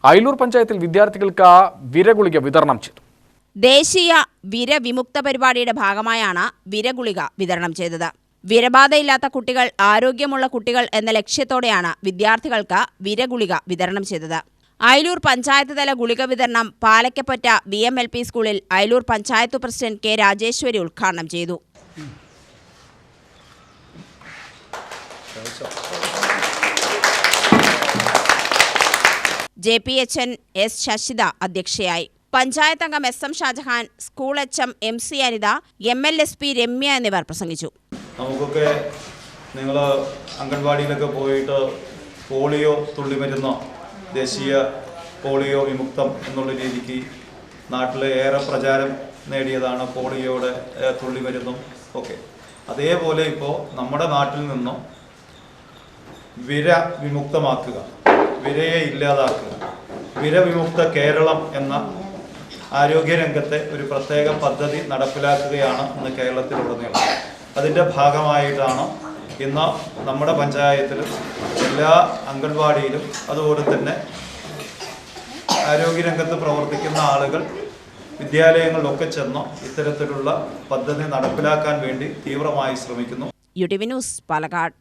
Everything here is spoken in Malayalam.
അയിലൂർ പഞ്ചായത്തിൽ വിദ്യാർത്ഥികൾക്ക് വിരഗുളിക വിതരണം ചെയ്തു. ദേശീയ വിരവിമുക്ത പരിപാടിയുടെ ഭാഗമായാണ് വിരഗുളിക വിതരണം ചെയ്തത്. വിരബാധയില്ലാത്ത കുട്ടികൾ ആരോഗ്യമുള്ള കുട്ടികൾ എന്ന ലക്ഷ്യത്തോടെയാണ് വിദ്യാർത്ഥികൾക്ക് വിരഗുളിക വിതരണം ചെയ്തത്. അയിലൂർ പഞ്ചായത്ത് തല ഗുളിക വിതരണം പാലക്കപ്പറ്റ VMLP സ്കൂളിൽ അയിലൂർ പഞ്ചായത്ത് പ്രസിഡന്റ് K. രാജേശ്വരി ഉദ്ഘാടനം ചെയ്തു. JPHN S. ശശിത അധ്യക്ഷയായി. പഞ്ചായത്ത് അംഗം SM Shajahan, school HM MC Anitha, MLSP Ramya എന്നിവർ പ്രസംഗിച്ചു. നമുക്കൊക്കെ നിങ്ങൾ അംഗൻവാടിയിലൊക്കെ പോയിട്ട് പോളിയോ തുള്ളിമരുന്നോ ദേശീയ പോളിയോ വിമുക്തം എന്നുള്ള രീതിക്ക് നാട്ടിൽ ഏറെ പ്രചാരം നേടിയതാണ് പോളിയോയുടെ തുള്ളിമരുന്നും ഒക്കെ. അതേപോലെ ഇപ്പോൾ നമ്മുടെ നാട്ടിൽ നിന്നും വിര വിമുക്തമാക്കുക, വിരയെ ഇല്ലാതാക്കുക, വിരവിമുക്ത കേരളം എന്ന ആരോഗ്യരംഗത്തെ ഒരു പ്രത്യേക പദ്ധതി നടപ്പിലാക്കുകയാണ് ഇന്ന് കേരളത്തിലുടനീളം. അതിൻ്റെ ഭാഗമായിട്ടാണ് ഇന്ന് നമ്മുടെ പഞ്ചായത്തിലും എല്ലാ അംഗൻവാടിയിലും അതുപോലെ തന്നെ ആരോഗ്യരംഗത്ത് പ്രവർത്തിക്കുന്ന ആളുകൾ വിദ്യാലയങ്ങളിലൊക്കെ ചെന്ന് ഇത്തരത്തിലുള്ള പദ്ധതി നടപ്പിലാക്കാൻ വേണ്ടി തീവ്രമായി ശ്രമിക്കുന്നു. UTV news, Palakkad.